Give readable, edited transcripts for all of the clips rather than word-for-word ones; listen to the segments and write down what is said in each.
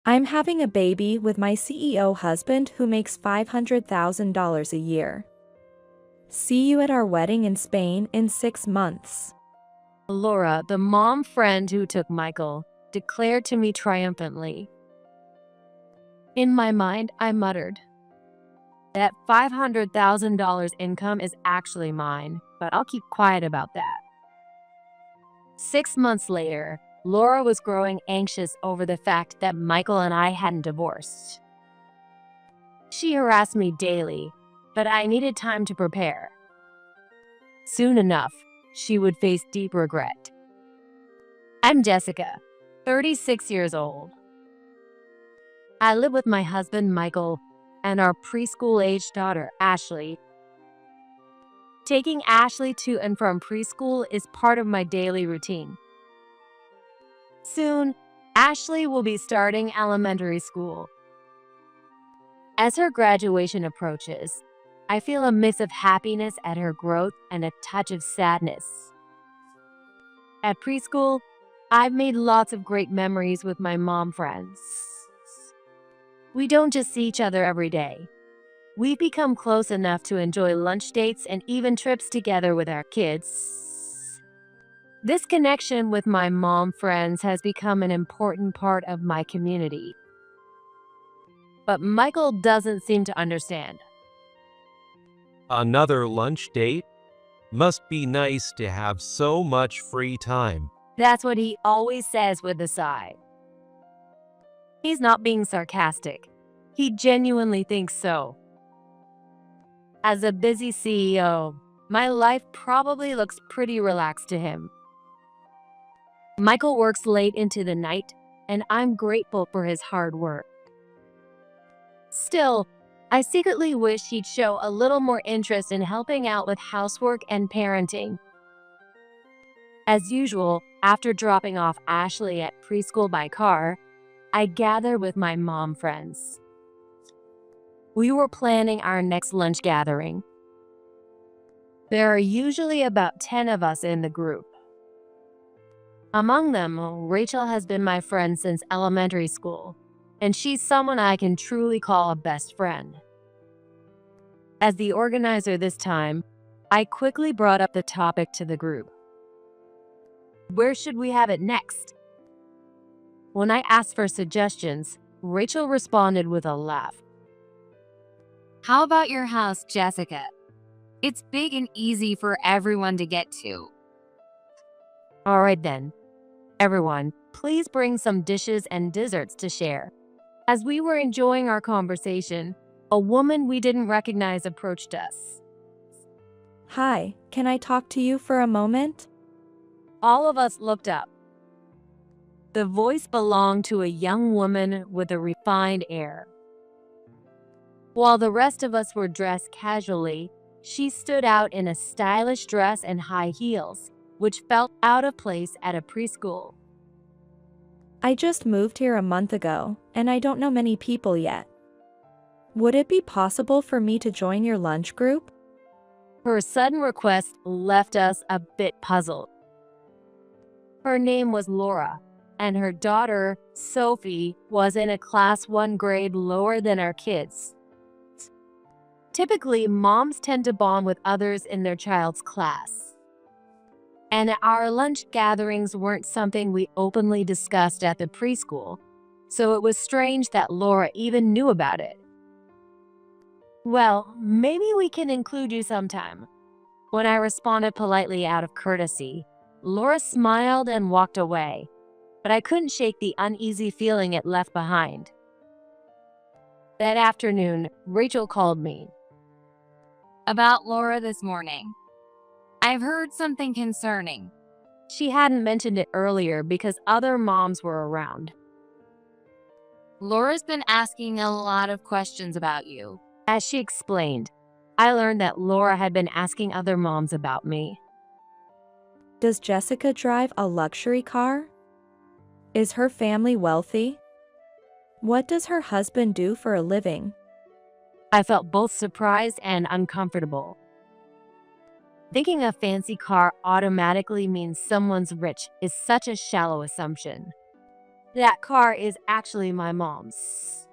I'm having a baby with my CEO husband who makes $500,000 a year. See you at our wedding in Spain in 6 months. Laura, the mom friend who took Michael, declared to me triumphantly. In my mind, I muttered, that $500,000 income is actually mine, but I'll keep quiet about that. 6 months later, Laura was growing anxious over the fact that Michael and I hadn't divorced. She harassed me daily, but I needed time to prepare. Soon enough, she would face deep regret. I'm Jessica, 36 years old. I live with my husband, Michael, and our preschool-aged daughter, Ashley. Taking Ashley to and from preschool is part of my daily routine. Soon, Ashley will be starting elementary school. As her graduation approaches, I feel a mix of happiness at her growth and a touch of sadness. At preschool, I've made lots of great memories with my mom friends. We don't just see each other every day. We've become close enough to enjoy lunch dates and even trips together with our kids. This connection with my mom friends has become an important part of my community. But Michael doesn't seem to understand. Another lunch date? Must be nice to have so much free time. That's what he always says with a sigh. He's not being sarcastic. He genuinely thinks so. As a busy CEO, my life probably looks pretty relaxed to him. Michael works late into the night, and I'm grateful for his hard work. Still, I secretly wish he'd show a little more interest in helping out with housework and parenting. As usual, after dropping off Ashley at preschool by car, I gather with my mom friends. We were planning our next lunch gathering. There are usually about 10 of us in the group. Among them, Rachel has been my friend since elementary school, and she's someone I can truly call a best friend. As the organizer this time, I quickly brought up the topic to the group. Where should we have it next? When I asked for suggestions, Rachel responded with a laugh. How about your house, Jessica? It's big and easy for everyone to get to. All right then. Everyone, please bring some dishes and desserts to share. As we were enjoying our conversation, a woman we didn't recognize approached us. Hi, can I talk to you for a moment? All of us looked up. The voice belonged to a young woman with a refined air. While the rest of us were dressed casually, she stood out in a stylish dress and high heels, which felt out of place at a preschool. I just moved here a month ago, and I don't know many people yet. Would it be possible for me to join your lunch group? Her sudden request left us a bit puzzled. Her name was Laura, and her daughter, Sophie, was in a class 1 grade lower than our kids. Typically, moms tend to bond with others in their child's class. And our lunch gatherings weren't something we openly discussed at the preschool, so it was strange that Laura even knew about it. Well, maybe we can include you sometime. When I responded politely out of courtesy, Laura smiled and walked away, but I couldn't shake the uneasy feeling it left behind. That afternoon, Rachel called me. About Laura this morning. I've heard something concerning. She hadn't mentioned it earlier because other moms were around. Laura's been asking a lot of questions about you. As she explained, I learned that Laura had been asking other moms about me. Does Jessica drive a luxury car? Is her family wealthy? What does her husband do for a living? I felt both surprised and uncomfortable. Thinking a fancy car automatically means someone's rich is such a shallow assumption. That car is actually my mom's.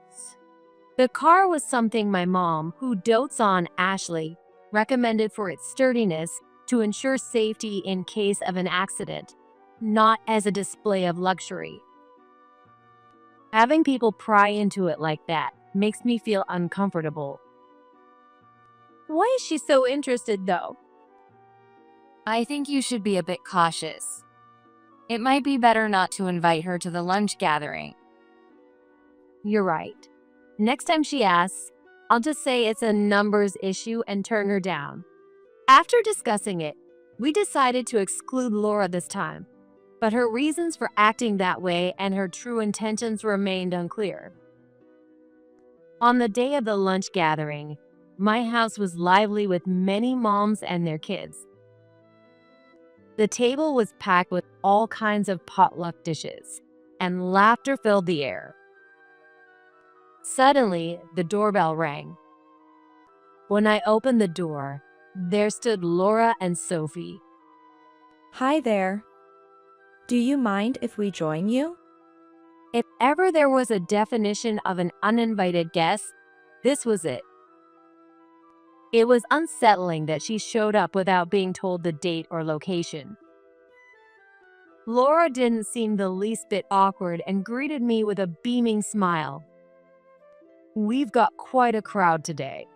The car was something my mom, who dotes on Ashley, recommended for its sturdiness to ensure safety in case of an accident, not as a display of luxury. Having people pry into it like that makes me feel uncomfortable. Why is she so interested, though? I think you should be a bit cautious. It might be better not to invite her to the lunch gathering. You're right. Next time she asks, I'll just say it's a numbers issue and turn her down. After discussing it, we decided to exclude Laura this time, but her reasons for acting that way and her true intentions remained unclear. On the day of the lunch gathering, my house was lively with many moms and their kids. The table was packed with all kinds of potluck dishes, and laughter filled the air. Suddenly, the doorbell rang. When I opened the door, there stood Laura and Sophie. Hi there. Do you mind if we join you? If ever there was a definition of an uninvited guest, this was it. It was unsettling that she showed up without being told the date or location. Laura didn't seem the least bit awkward and greeted me with a beaming smile. We've got quite a crowd today.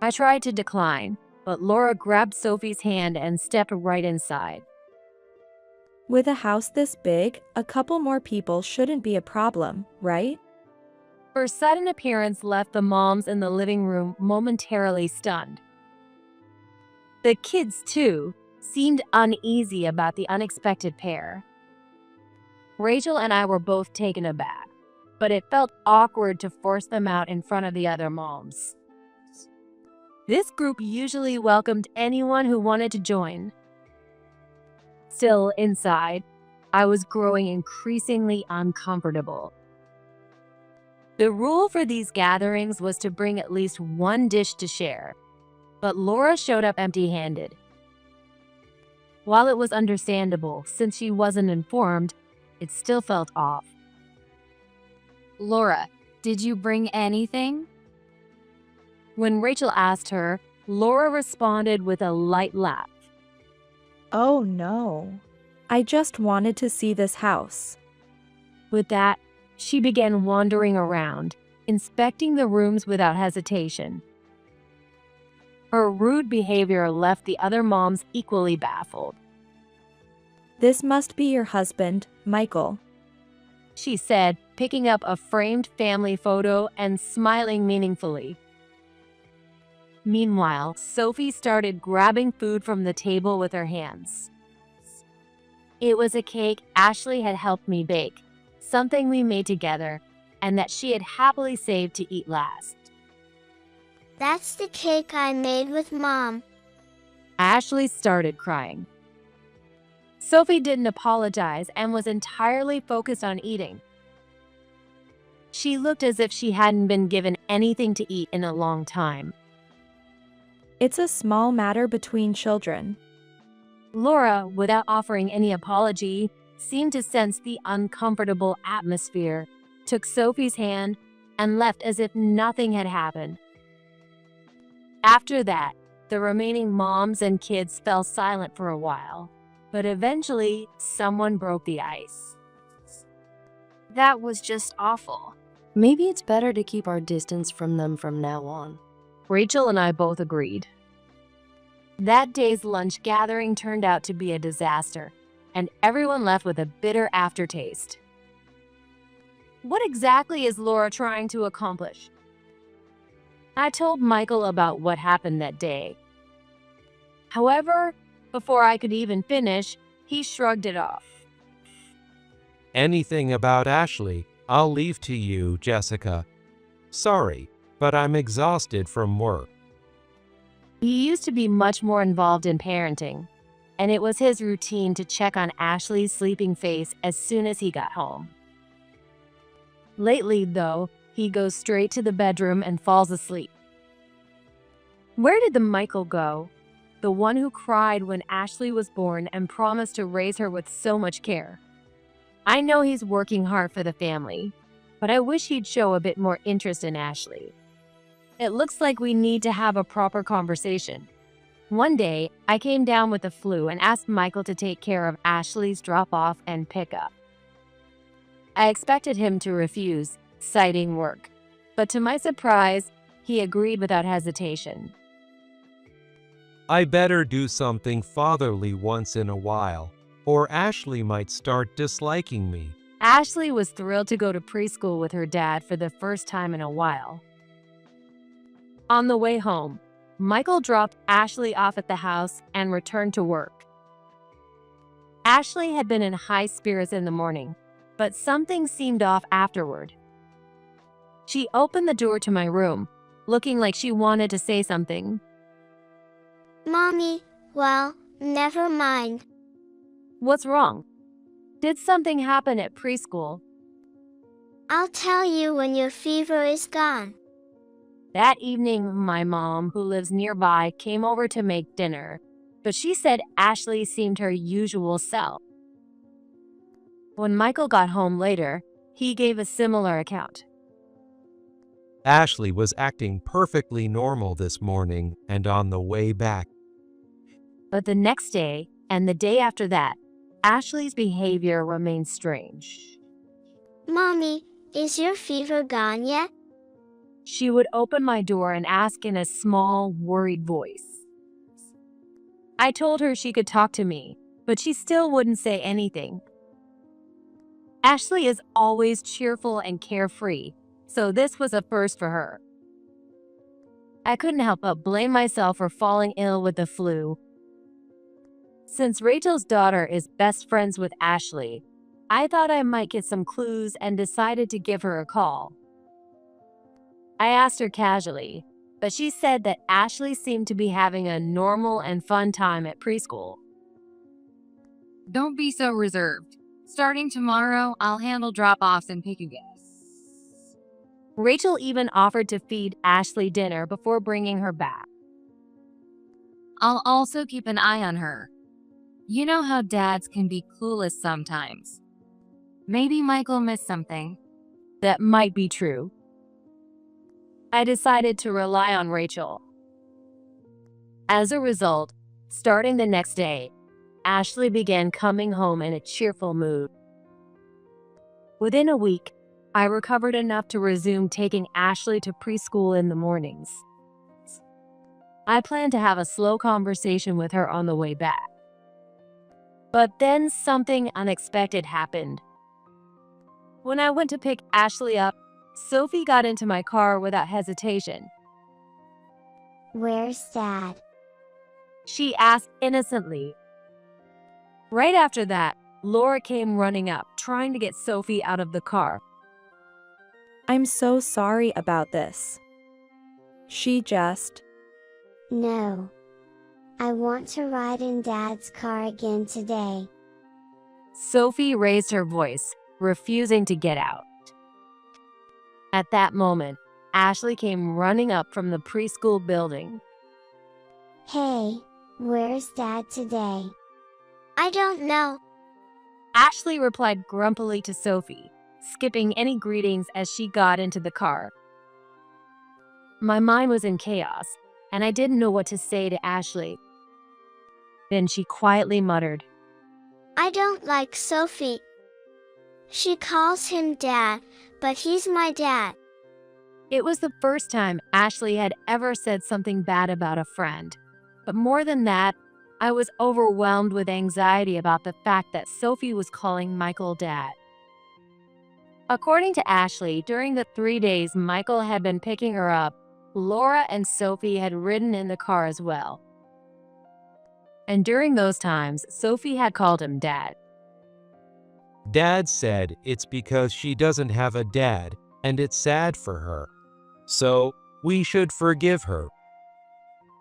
I tried to decline, but Laura grabbed Sophie's hand and stepped right inside. With a house this big, a couple more people shouldn't be a problem, right? Her sudden appearance left the moms in the living room momentarily stunned. The kids, too, seemed uneasy about the unexpected pair. Rachel and I were both taken aback, but it felt awkward to force them out in front of the other moms. This group usually welcomed anyone who wanted to join. Still, inside, I was growing increasingly uncomfortable. The rule for these gatherings was to bring at least one dish to share, but Laura showed up empty-handed. While it was understandable, since she wasn't informed, it still felt off. Laura, did you bring anything? When Rachel asked her, Laura responded with a light laugh. Oh no. I just wanted to see this house. With that, she began wandering around, inspecting the rooms without hesitation. Her rude behavior left the other moms equally baffled. This must be your husband, Michael. She said, picking up a framed family photo and smiling meaningfully. Meanwhile, Sophie started grabbing food from the table with her hands. It was a cake Ashley had helped me bake, something we made together, and that she had happily saved to eat last. That's the cake I made with Mom. Ashley started crying. Sophie didn't apologize and was entirely focused on eating. She looked as if she hadn't been given anything to eat in a long time. It's a small matter between children. Laura, without offering any apology, seemed to sense the uncomfortable atmosphere, took Sophie's hand, and left as if nothing had happened. After that, the remaining moms and kids fell silent for a while, but eventually someone broke the ice. That was just awful. Maybe it's better to keep our distance from them from now on. Rachel and I both agreed. That day's lunch gathering turned out to be a disaster, and everyone left with a bitter aftertaste. What exactly is Laura trying to accomplish? I told Michael about what happened that day. However, before I could even finish, he shrugged it off. Anything about Ashley, I'll leave to you, Jessica. Sorry, but I'm exhausted from work. He used to be much more involved in parenting, and it was his routine to check on Ashley's sleeping face as soon as he got home. Lately, though, he goes straight to the bedroom and falls asleep. Where did the Michael go? The one who cried when Ashley was born and promised to raise her with so much care. I know he's working hard for the family, but I wish he'd show a bit more interest in Ashley. It looks like we need to have a proper conversation. One day, I came down with the flu and asked Michael to take care of Ashley's drop-off and pickup. I expected him to refuse, citing work, but to my surprise, he agreed without hesitation. I better do something fatherly once in a while, or Ashley might start disliking me. Ashley was thrilled to go to preschool with her dad for the first time in a while. On the way home, Michael dropped Ashley off at the house and returned to work. Ashley had been in high spirits in the morning, but something seemed off afterward. She opened the door to my room, looking like she wanted to say something. Mommy, well, never mind. What's wrong? Did something happen at preschool? I'll tell you when your fever is gone. That evening, my mom, who lives nearby, came over to make dinner, but she said Ashley seemed her usual self. When Michael got home later, he gave a similar account. Ashley was acting perfectly normal this morning and on the way back. But the next day, and the day after that, Ashley's behavior remained strange. Mommy, is your fever gone yet? She would open my door and ask in a small, worried voice. I told her she could talk to me, but she still wouldn't say anything. Ashley is always cheerful and carefree, so this was a first for her. I couldn't help but blame myself for falling ill with the flu. Since Rachel's daughter is best friends with Ashley, I thought I might get some clues and decided to give her a call. I asked her casually, but she said that Ashley seemed to be having a normal and fun time at preschool. Don't be so reserved. Starting tomorrow, I'll handle drop-offs and pick-a-guess. Rachel even offered to feed Ashley dinner before bringing her back. I'll also keep an eye on her. You know how dads can be clueless sometimes. Maybe Michael missed something. That might be true. I decided to rely on Rachel. As a result, starting the next day, Ashley began coming home in a cheerful mood. Within a week, I recovered enough to resume taking Ashley to preschool in the mornings. I planned to have a slow conversation with her on the way back. But then something unexpected happened. When I went to pick Ashley up, Sophie got into my car without hesitation. Where's Dad? She asked innocently. Right after that, Laura came running up, trying to get Sophie out of the car. I'm so sorry about this. She just... No. I want to ride in Dad's car again today. Sophie raised her voice, refusing to get out. At that moment, Ashley came running up from the preschool building. Hey, where's Dad today? I don't know. Ashley replied grumpily to Sophie, skipping any greetings as she got into the car. My mind was in chaos, and I didn't know what to say to Ashley. Then she quietly muttered, I don't like Sophie. She calls him Dad, but he's my dad. It was the first time Ashley had ever said something bad about a friend. But more than that, I was overwhelmed with anxiety about the fact that Sophie was calling Michael Dad. According to Ashley, during the 3 days Michael had been picking her up, Laura and Sophie had ridden in the car as well. And during those times, Sophie had called him Dad. Dad said it's because she doesn't have a dad and it's sad for her. So, we should forgive her.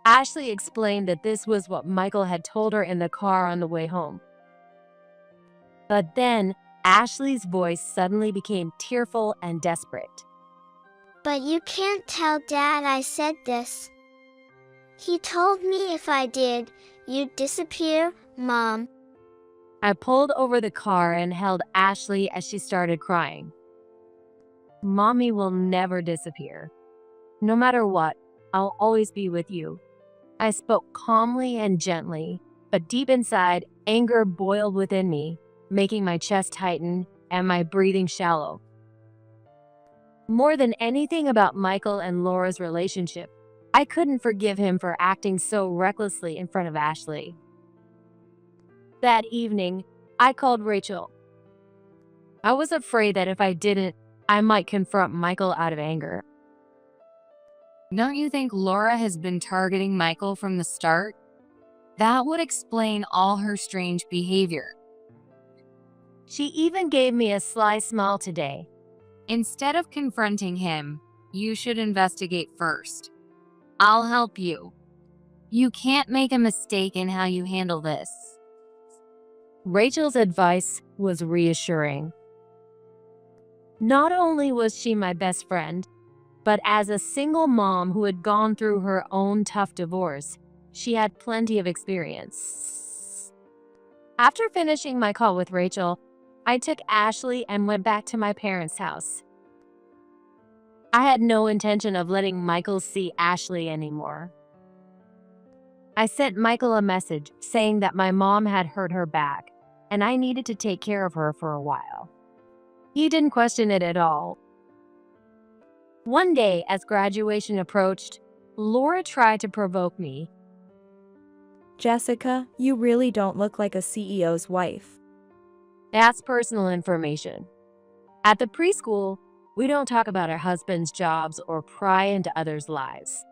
Ashley explained that this was what Michael had told her in the car on the way home. But then, Ashley's voice suddenly became tearful and desperate. But you can't tell Dad I said this. He told me if I did, you'd disappear, Mom. I pulled over the car and held Ashley as she started crying. Mommy will never disappear. No matter what, I'll always be with you. I spoke calmly and gently, but deep inside, anger boiled within me, making my chest tighten and my breathing shallow. More than anything about Michael and Laura's relationship, I couldn't forgive him for acting so recklessly in front of Ashley. That evening, I called Rachel. I was afraid that if I didn't, I might confront Michael out of anger. Don't you think Laura has been targeting Michael from the start? That would explain all her strange behavior. She even gave me a sly smile today. Instead of confronting him, you should investigate first. I'll help you. You can't make a mistake in how you handle this. Rachel's advice was reassuring. Not only was she my best friend, but as a single mom who had gone through her own tough divorce, she had plenty of experience. After finishing my call with Rachel, I took Ashley and went back to my parents' house. I had no intention of letting Michael see Ashley anymore. I sent Michael a message saying that my mom had hurt her back and I needed to take care of her for a while. He didn't question it at all. One day, as graduation approached, Laura tried to provoke me. Jessica, you really don't look like a CEO's wife. That's personal information. At the preschool, we don't talk about our husbands' jobs or pry into others' lives.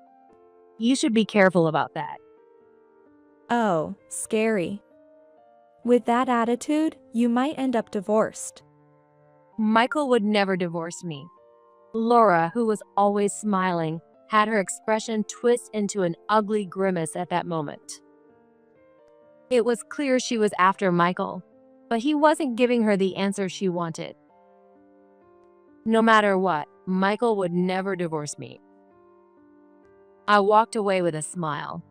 You should be careful about that. Oh, scary. With that attitude, you might end up divorced. Michael would never divorce me. Laura, who was always smiling, had her expression twist into an ugly grimace at that moment. It was clear she was after Michael, but he wasn't giving her the answer she wanted. No matter what, Michael would never divorce me. I walked away with a smile.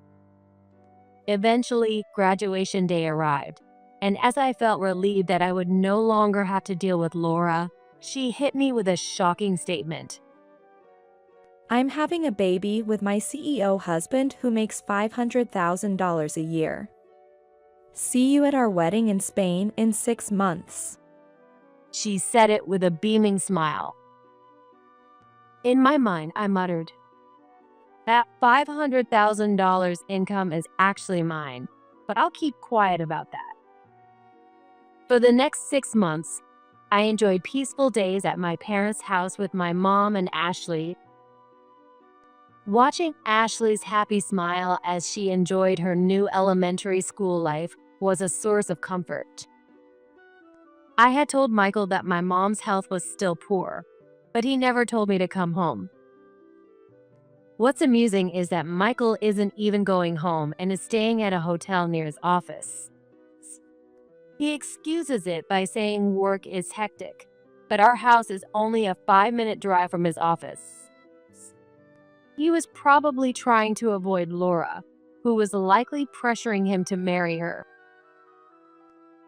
Eventually, graduation day arrived, and as I felt relieved that I would no longer have to deal with Laura, she hit me with a shocking statement. I'm having a baby with my CEO husband who makes $500,000 a year. See you at our wedding in Spain in 6 months. She said it with a beaming smile. In my mind, I muttered, that $500,000 income is actually mine, but I'll keep quiet about that. For the next 6 months, I enjoyed peaceful days at my parents' house with my mom and Ashley. Watching Ashley's happy smile as she enjoyed her new elementary school life was a source of comfort. I had told Michael that my mom's health was still poor, but he never told me to come home. What's amusing is that Michael isn't even going home and is staying at a hotel near his office. He excuses it by saying work is hectic, but our house is only a 5-minute drive from his office. He was probably trying to avoid Laura, who was likely pressuring him to marry her.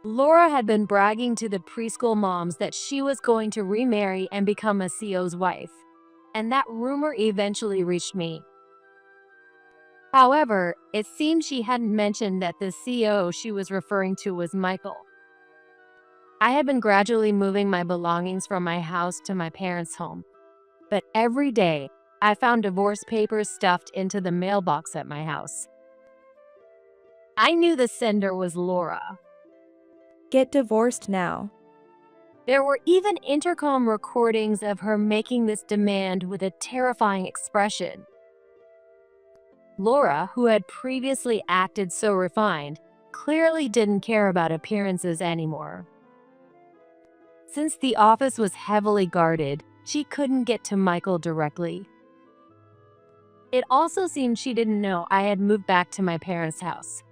Laura had been bragging to the preschool moms that she was going to remarry and become a CEO's wife, and that rumor eventually reached me. However, it seemed she hadn't mentioned that the CEO she was referring to was Michael. I had been gradually moving my belongings from my house to my parents' home, but every day I found divorce papers stuffed into the mailbox at my house. I knew the sender was Laura. Get divorced now. There were even intercom recordings of her making this demand with a terrifying expression. Laura, who had previously acted so refined, clearly didn't care about appearances anymore. Since the office was heavily guarded, she couldn't get to Michael directly. It also seemed she didn't know I had moved back to my parents' house.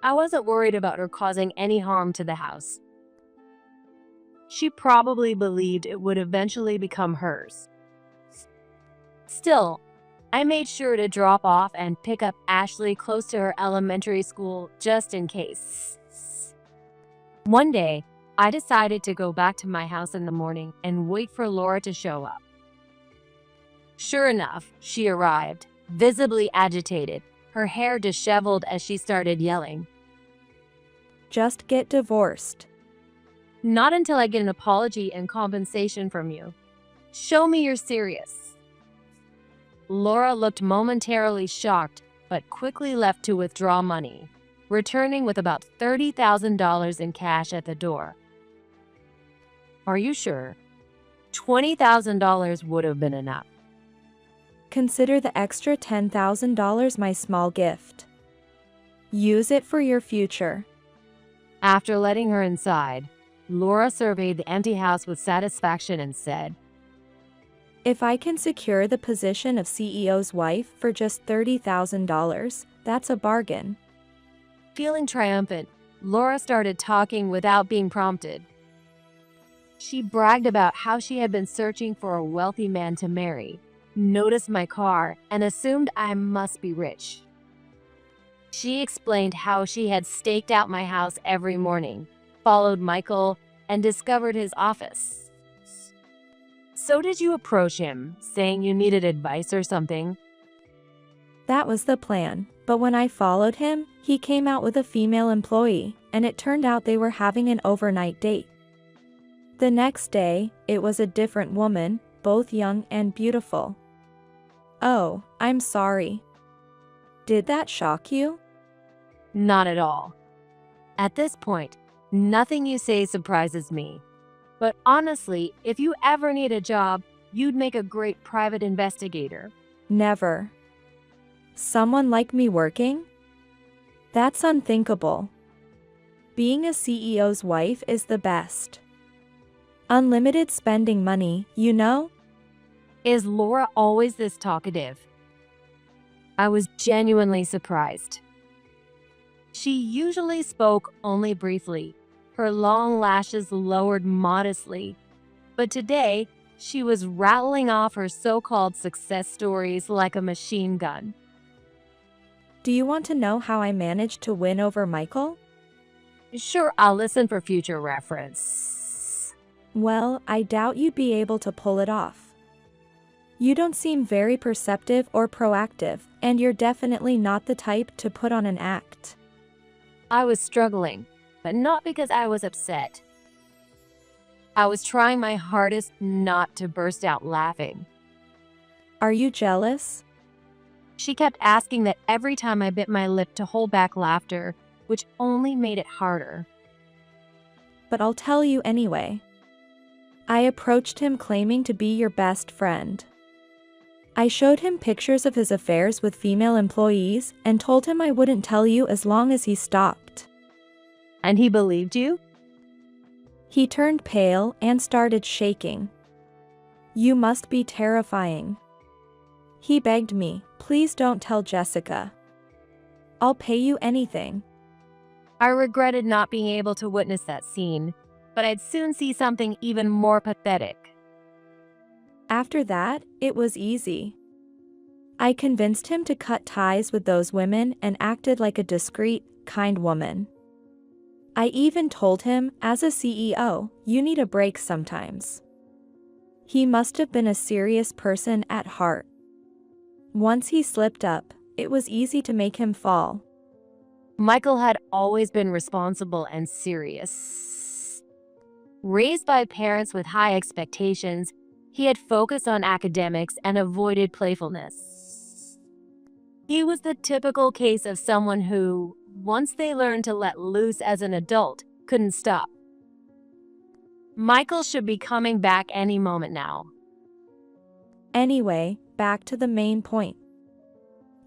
I wasn't worried about her causing any harm to the house. She probably believed it would eventually become hers. Still, I made sure to drop off and pick up Ashley close to her elementary school just in case. One day, I decided to go back to my house in the morning and wait for Laura to show up. Sure enough, she arrived, visibly agitated, her hair disheveled as she started yelling. Just get divorced. Not until I get an apology and compensation from you. Show me you're serious. Laura looked momentarily shocked, but quickly left to withdraw money, returning with about $30,000 in cash at the door. Are you sure? $20,000 would have been enough. Consider the extra $10,000 my small gift. Use it for your future. After letting her inside, Laura surveyed the empty house with satisfaction and said, If I can secure the position of CEO's wife for just $30,000, that's a bargain. Feeling triumphant, Laura started talking without being prompted. She bragged about how she had been searching for a wealthy man to marry, noticed my car, and assumed I must be rich. She explained how she had staked out my house every morning, followed Michael, and discovered his office. So did you approach him, saying you needed advice or something? That was the plan, but when I followed him, he came out with a female employee, and it turned out they were having an overnight date. The next day, it was a different woman, both young and beautiful. Oh, I'm sorry. Did that shock you? Not at all. At this point, nothing you say surprises me. But honestly, if you ever need a job, you'd make a great private investigator. Never. Someone like me working? That's unthinkable. Being a CEO's wife is the best. Unlimited spending money, you know? Is Laura always this talkative? I was genuinely surprised. She usually spoke only briefly, her long lashes lowered modestly, but today she was rattling off her so-called success stories like a machine gun. Do you want to know how I managed to win over Michael? Sure, I'll listen for future reference. Well, I doubt you'd be able to pull it off. You don't seem very perceptive or proactive, and you're definitely not the type to put on an act. I was struggling, but not because I was upset. I was trying my hardest not to burst out laughing. Are you jealous? She kept asking that every time I bit my lip to hold back laughter, which only made it harder. But I'll tell you anyway. I approached him claiming to be your best friend. I showed him pictures of his affairs with female employees and told him I wouldn't tell you as long as he stopped. And he believed you? He turned pale and started shaking. You must be terrifying. He begged me, please don't tell Jessica. I'll pay you anything. I regretted not being able to witness that scene, but I'd soon see something even more pathetic. After that, it was easy. I convinced him to cut ties with those women and acted like a discreet, kind woman. I even told him, as a CEO, you need a break sometimes. He must have been a serious person at heart. Once he slipped up, it was easy to make him fall. Michael had always been responsible and serious. Raised by parents with high expectations, he had focused on academics and avoided playfulness. He was the typical case of someone who, once they learned to let loose as an adult, couldn't stop. Michael should be coming back any moment now. Anyway, back to the main point.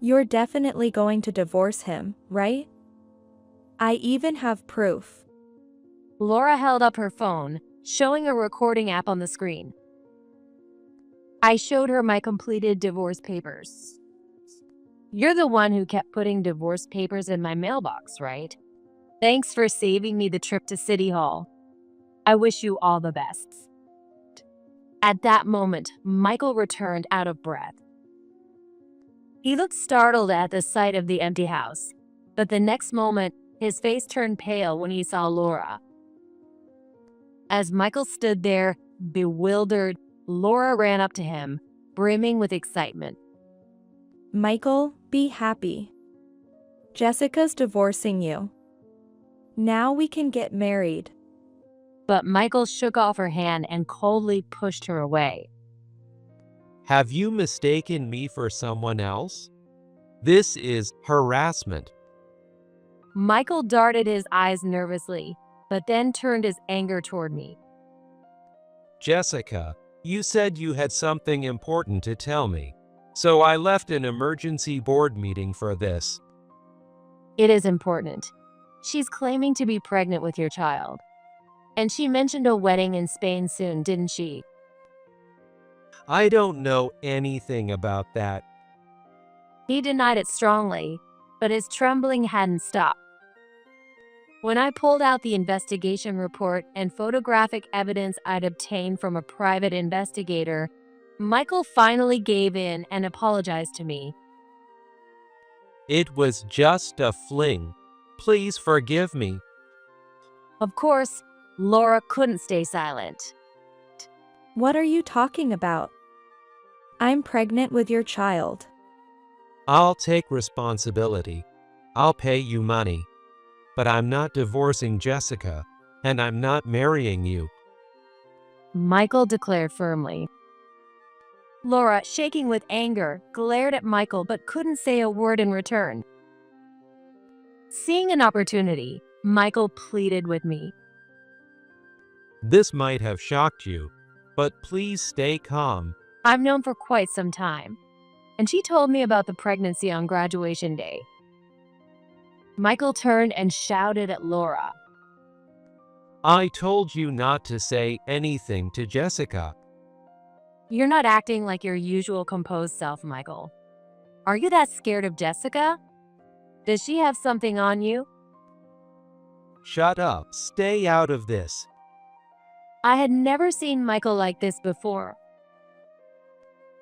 You're definitely going to divorce him, right? I even have proof. Laura held up her phone, showing a recording app on the screen. I showed her my completed divorce papers. You're the one who kept putting divorce papers in my mailbox, right? Thanks for saving me the trip to City Hall. I wish you all the best. At that moment, Michael returned out of breath. He looked startled at the sight of the empty house, but the next moment, his face turned pale when he saw Laura. As Michael stood there, bewildered, Laura ran up to him, brimming with excitement. Michael, be happy. Jessica's divorcing you. Now we can get married. But Michael shook off her hand and coldly pushed her away. Have you mistaken me for someone else? This is harassment. Michael darted his eyes nervously, but then turned his anger toward me. Jessica, you said you had something important to tell me, so I left an emergency board meeting for this. It is important. She's claiming to be pregnant with your child. And she mentioned a wedding in Spain soon, didn't she? I don't know anything about that. He denied it strongly, but his trembling hadn't stopped. When I pulled out the investigation report and photographic evidence I'd obtained from a private investigator, Michael finally gave in and apologized to me. It was just a fling. Please forgive me. Of course, Laura couldn't stay silent. What are you talking about? I'm pregnant with your child. I'll take responsibility. I'll pay you money. But I'm not divorcing Jessica, and I'm not marrying you. Michael declared firmly. Laura, shaking with anger, glared at Michael but couldn't say a word in return. Seeing an opportunity, Michael pleaded with me. This might have shocked you, but please stay calm. I've known for quite some time, and she told me about the pregnancy on graduation day. Michael turned and shouted at Laura. I told you not to say anything to Jessica. You're not acting like your usual composed self, Michael. Are you that scared of Jessica? Does she have something on you? Shut up. Stay out of this. I had never seen Michael like this before.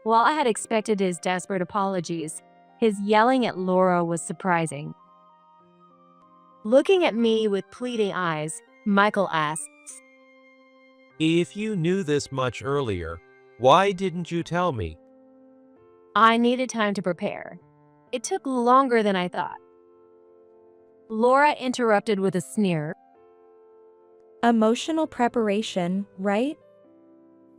While I had expected his desperate apologies, his yelling at Laura was surprising. Looking at me with pleading eyes, Michael asked, If you knew this much earlier, why didn't you tell me? I needed time to prepare. It took longer than I thought. Laura interrupted with a sneer. Emotional preparation, right?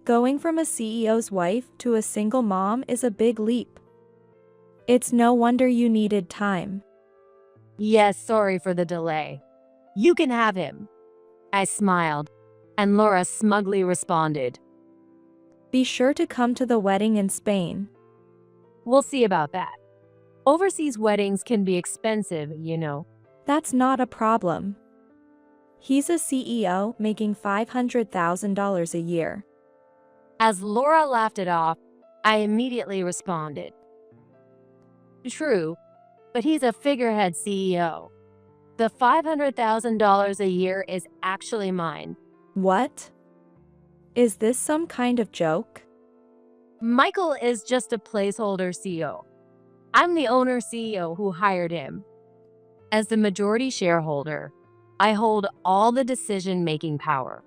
Going from a CEO's wife to a single mom is a big leap. It's no wonder you needed time. Yes, sorry for the delay. You can have him. I smiled, and Laura smugly responded. Be sure to come to the wedding in Spain. We'll see about that. Overseas weddings can be expensive, you know. That's not a problem. He's a CEO making $500,000 a year. As Laura laughed it off, I immediately responded. True, but he's a figurehead CEO. The $500,000 a year is actually mine. What? Is this some kind of joke? Michael is just a placeholder CEO. I'm the owner CEO who hired him. As the majority shareholder, I hold all the decision-making power.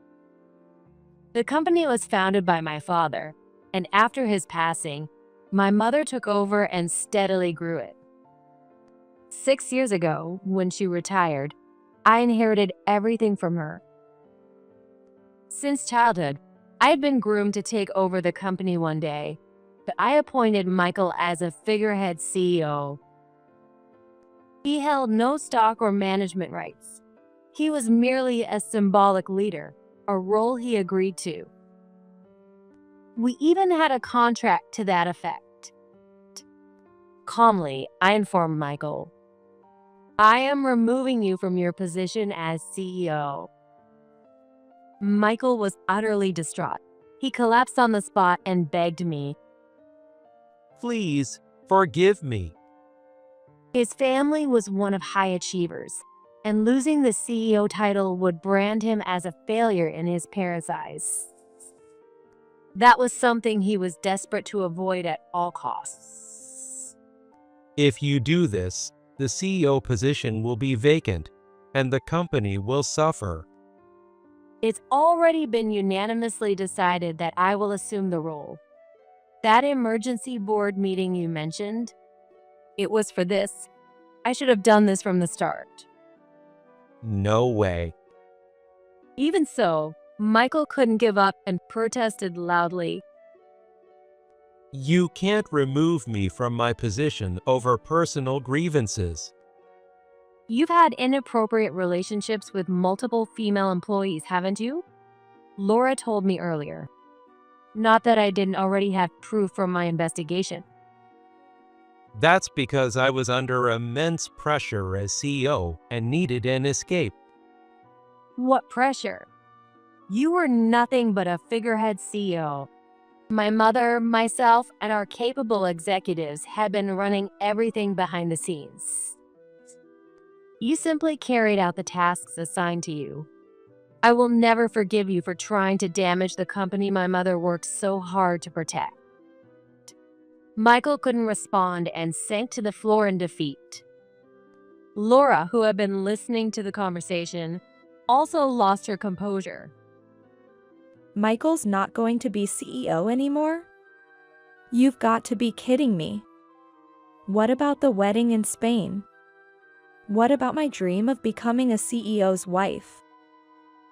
The company was founded by my father, and after his passing, my mother took over and steadily grew it. 6 years ago, when she retired, I inherited everything from her. Since childhood, I had been groomed to take over the company one day, but I appointed Michael as a figurehead CEO. He held no stock or management rights. He was merely a symbolic leader, a role he agreed to. We even had a contract to that effect. Calmly, I informed Michael, I am removing you from your position as CEO. Michael was utterly distraught. He collapsed on the spot and begged me. Please, forgive me. His family was one of high achievers, and losing the CEO title would brand him as a failure in his parents' eyes. That was something he was desperate to avoid at all costs. If you do this, the CEO position will be vacant, and the company will suffer. It's already been unanimously decided that I will assume the role. That emergency board meeting you mentioned, it was for this. I should have done this from the start. No way. Even so, Michael couldn't give up and protested loudly. You can't remove me from my position over personal grievances. You've had inappropriate relationships with multiple female employees, haven't you? Laura told me earlier. Not that I didn't already have proof from my investigation. That's because I was under immense pressure as CEO and needed an escape. What pressure? You were nothing but a figurehead CEO. My mother, myself, and our capable executives had been running everything behind the scenes. You simply carried out the tasks assigned to you. I will never forgive you for trying to damage the company my mother worked so hard to protect. Michael couldn't respond and sank to the floor in defeat. Laura, who had been listening to the conversation, also lost her composure. Michael's not going to be CEO anymore? You've got to be kidding me. What about the wedding in Spain? What about my dream of becoming a CEO's wife?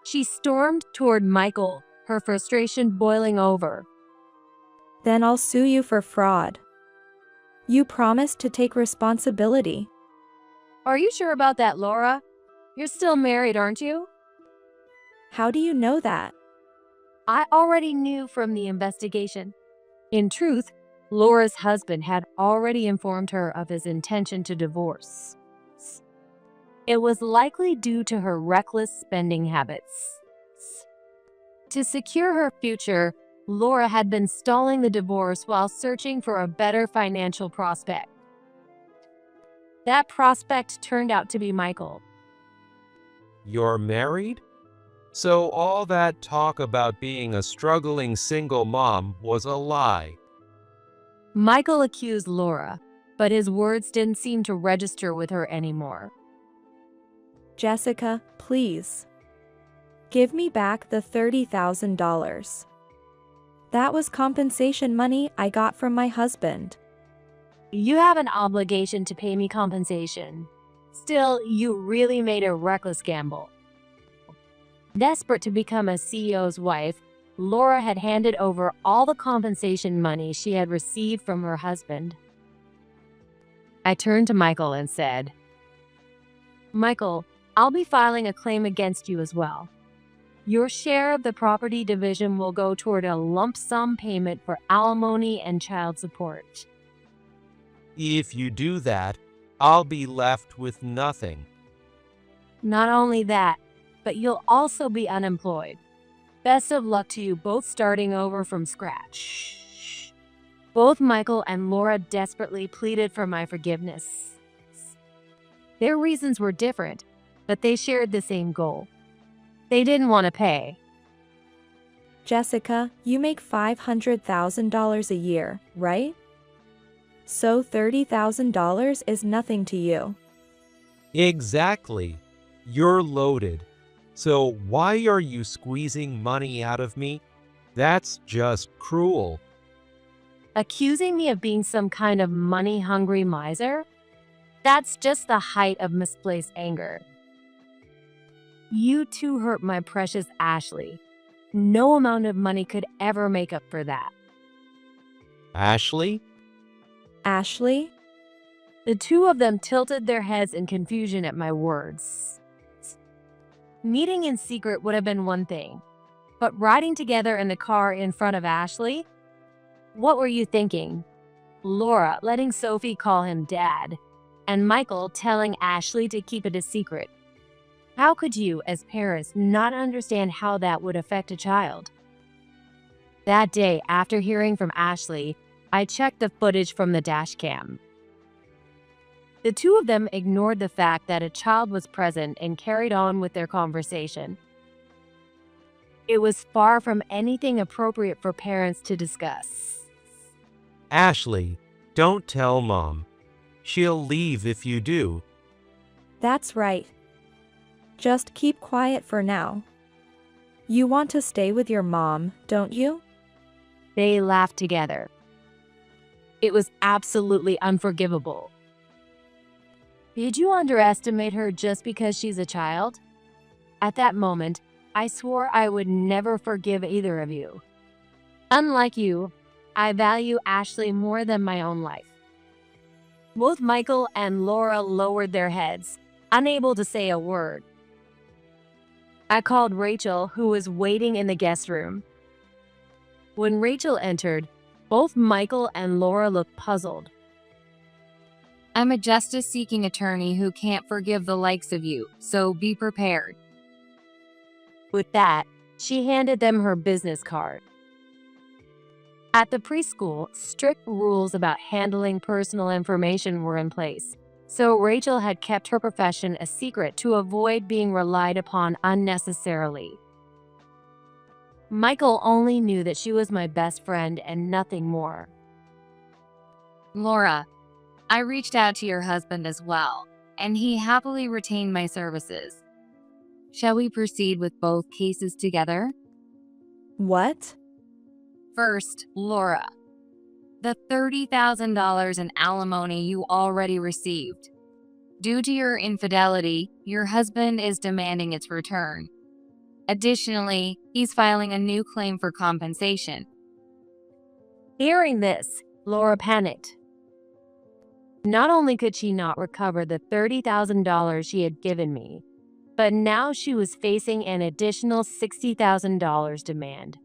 She stormed toward Michael, her frustration boiling over. Then I'll sue you for fraud. You promised to take responsibility. Are you sure about that, Laura? You're still married, aren't you? How do you know that? I already knew from the investigation. In truth, Laura's husband had already informed her of his intention to divorce. It was likely due to her reckless spending habits. To secure her future, Laura had been stalling the divorce while searching for a better financial prospect. That prospect turned out to be Michael. You're married? So all that talk about being a struggling single mom was a lie. Michael accused Laura, but his words didn't seem to register with her anymore. Jessica, please. Give me back the $30,000. That was compensation money I got from my husband. You have an obligation to pay me compensation. Still, you really made a reckless gamble. Desperate to become a CEO's wife, Laura had handed over all the compensation money she had received from her husband. I turned to Michael and said, Michael, I'll be filing a claim against you as well. Your share of the property division will go toward a lump sum payment for alimony and child support. If you do that, I'll be left with nothing. Not only that, but you'll also be unemployed. Best of luck to you both starting over from scratch. Both Michael and Laura desperately pleaded for my forgiveness. Their reasons were different, but they shared the same goal. They didn't want to pay. Jessica, you make $500,000 a year, right? So $30,000 is nothing to you. Exactly. You're loaded. So why are you squeezing money out of me? That's just cruel. Accusing me of being some kind of money-hungry miser? That's just the height of misplaced anger. You too hurt my precious Ashley. No amount of money could ever make up for that. Ashley? Ashley? The two of them tilted their heads in confusion at my words. Meeting in secret would have been one thing, but riding together in the car in front of Ashley? What were you thinking? Laura letting Sophie call him Dad, and Michael telling Ashley to keep it a secret. How could you, as parents, not understand how that would affect a child? That day, after hearing from Ashley, I checked the footage from the dash cam. The two of them ignored the fact that a child was present and carried on with their conversation. It was far from anything appropriate for parents to discuss. Ashley, don't tell Mom. She'll leave if you do. That's right. Just keep quiet for now. You want to stay with your mom, don't you? They laughed together. It was absolutely unforgivable. Did you underestimate her just because she's a child? At that moment, I swore I would never forgive either of you. Unlike you, I value Ashley more than my own life. Both Michael and Laura lowered their heads, unable to say a word. I called Rachel, who was waiting in the guest room. When Rachel entered, both Michael and Laura looked puzzled. I'm a justice-seeking attorney who can't forgive the likes of you, so be prepared. With that, she handed them her business card. At the preschool, strict rules about handling personal information were in place, so Rachel had kept her profession a secret to avoid being relied upon unnecessarily. Michael only knew that she was my best friend and nothing more. Laura, I reached out to your husband as well, and he happily retained my services. Shall we proceed with both cases together? What? First, Laura. The $30,000 in alimony you already received. Due to your infidelity, your husband is demanding its return. Additionally, he's filing a new claim for compensation. Hearing this, Laura panicked. Not only could she not recover the $30,000 she had given me, but now she was facing an additional $60,000 demand.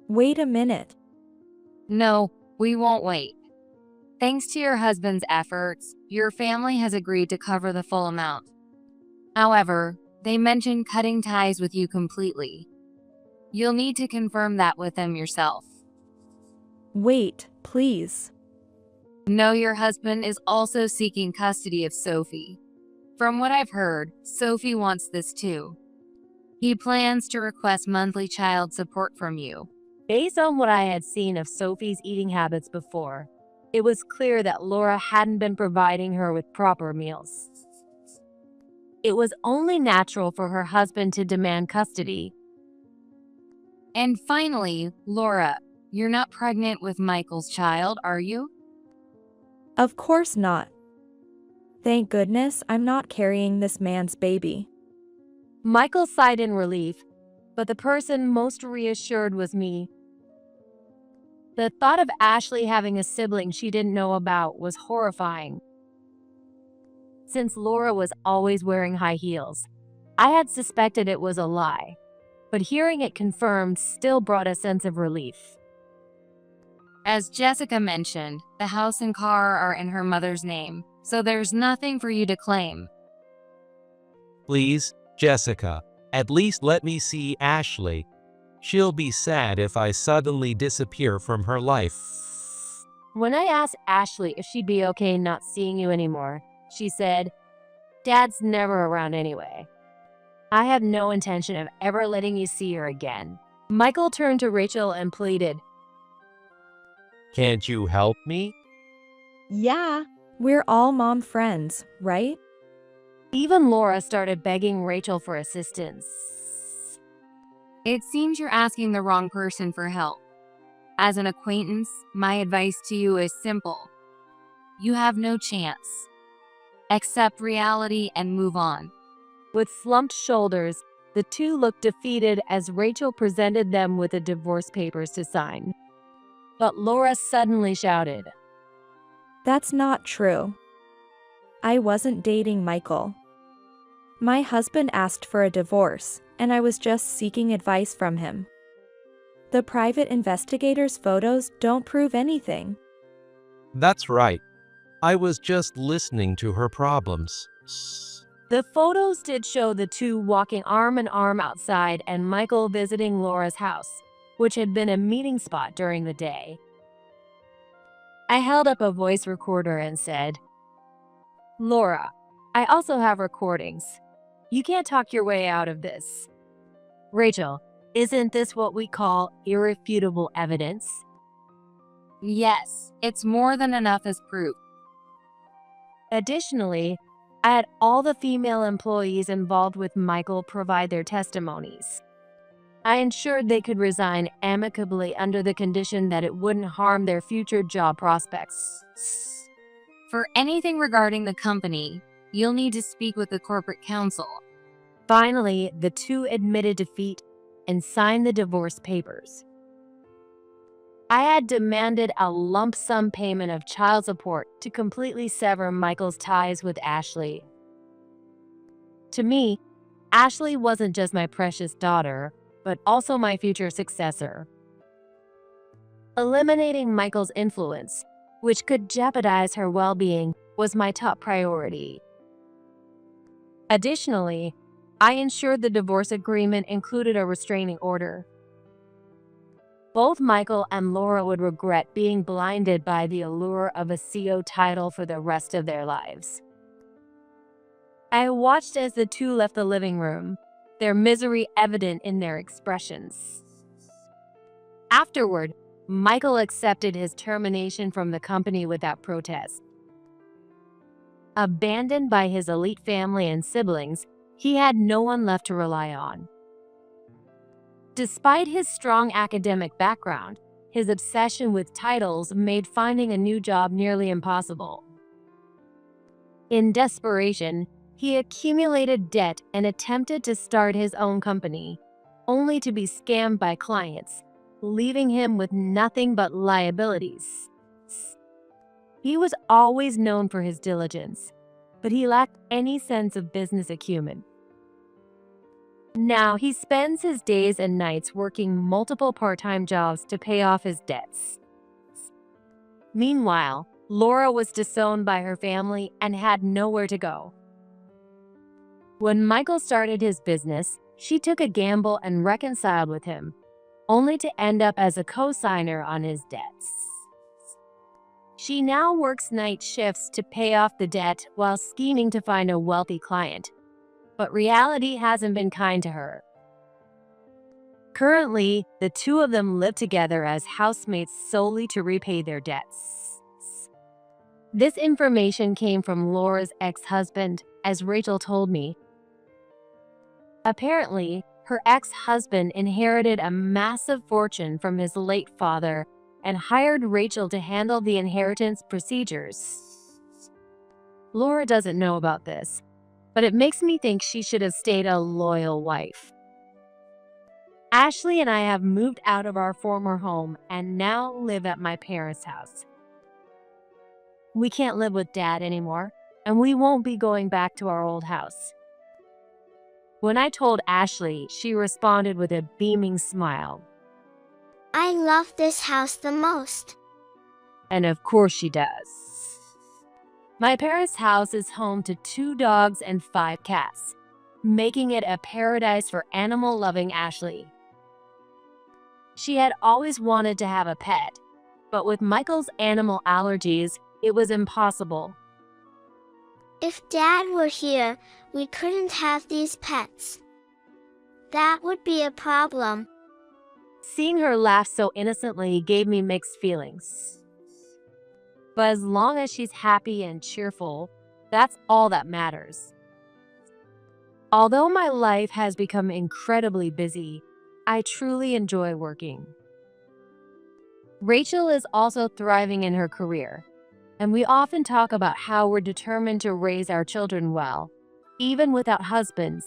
Wait a minute. No, we won't wait. Thanks to your husband's efforts, your family has agreed to cover the full amount. However, they mentioned cutting ties with you completely. You'll need to confirm that with them yourself. Wait, please. No, your husband is also seeking custody of Sophie. From what I've heard, Sophie wants this too. He plans to request monthly child support from you. Based on what I had seen of Sophie's eating habits before, it was clear that Laura hadn't been providing her with proper meals. It was only natural for her husband to demand custody. And finally, Laura, you're not pregnant with Michael's child, are you? Of course not. Thank goodness I'm not carrying this man's baby. Michael sighed in relief, but the person most reassured was me. The thought of Ashley having a sibling she didn't know about was horrifying. Since Laura was always wearing high heels, I had suspected it was a lie, but hearing it confirmed still brought a sense of relief. As Jessica mentioned, the house and car are in her mother's name, so there's nothing for you to claim. Please, Jessica, at least let me see Ashley. She'll be sad if I suddenly disappear from her life. When I asked Ashley if she'd be okay not seeing you anymore, she said, "Dad's never around anyway. I have no intention of ever letting you see her again." Michael turned to Rachel and pleaded, Can't you help me? Yeah, we're all mom friends, right? Even Laura started begging Rachel for assistance. It seems you're asking the wrong person for help. As an acquaintance, my advice to you is simple. You have no chance. Accept reality and move on. With slumped shoulders, the two looked defeated as Rachel presented them with the divorce papers to sign. But Laura suddenly shouted, That's not true. I wasn't dating Michael. My husband asked for a divorce, and I was just seeking advice from him. The private investigator's photos don't prove anything. That's right. I was just listening to her problems. The photos did show the two walking arm in arm outside and Michael visiting Laura's house, which had been a meeting spot during the day. I held up a voice recorder and said, Laura, I also have recordings. You can't talk your way out of this. Rachel, isn't this what we call irrefutable evidence? Yes, it's more than enough as proof. Additionally, I had all the female employees involved with Michael provide their testimonies. I ensured they could resign amicably under the condition that it wouldn't harm their future job prospects. For anything regarding the company, you'll need to speak with the corporate counsel. Finally, the two admitted defeat and signed the divorce papers. I had demanded a lump sum payment of child support to completely sever Michael's ties with Ashley. To me, Ashley wasn't just my precious daughter, but also my future successor. Eliminating Michael's influence, which could jeopardize her well-being, was my top priority. Additionally, I ensured the divorce agreement included a restraining order. Both Michael and Laura would regret being blinded by the allure of a CEO title for the rest of their lives. I watched as the two left the living room, their misery evident in their expressions. Afterward, Michael accepted his termination from the company without protest. Abandoned by his elite family and siblings, he had no one left to rely on. Despite his strong academic background, his obsession with titles made finding a new job nearly impossible. In desperation, he accumulated debt and attempted to start his own company, only to be scammed by clients, leaving him with nothing but liabilities. He was always known for his diligence, but he lacked any sense of business acumen. Now he spends his days and nights working multiple part-time jobs to pay off his debts. Meanwhile, Laura was disowned by her family and had nowhere to go. When Michael started his business, she took a gamble and reconciled with him, only to end up as a co-signer on his debts. She now works night shifts to pay off the debt while scheming to find a wealthy client. But reality hasn't been kind to her. Currently, the two of them live together as housemates solely to repay their debts. This information came from Laura's ex-husband, as Rachel told me. Apparently, her ex-husband inherited a massive fortune from his late father and hired Rachel to handle the inheritance procedures. Laura doesn't know about this, but it makes me think she should have stayed a loyal wife. Ashley and I have moved out of our former home and now live at my parents' house. We can't live with Dad anymore, and we won't be going back to our old house. When I told Ashley, she responded with a beaming smile. I love this house the most. And of course she does. My parents' house is home to 2 dogs and 5 cats, making it a paradise for animal-loving Ashley. She had always wanted to have a pet, but with Michael's animal allergies, it was impossible. If Dad were here, we couldn't have these pets. That would be a problem. Seeing her laugh so innocently gave me mixed feelings. But as long as she's happy and cheerful, that's all that matters. Although my life has become incredibly busy, I truly enjoy working. Rachel is also thriving in her career, and we often talk about how we're determined to raise our children well, even without husbands,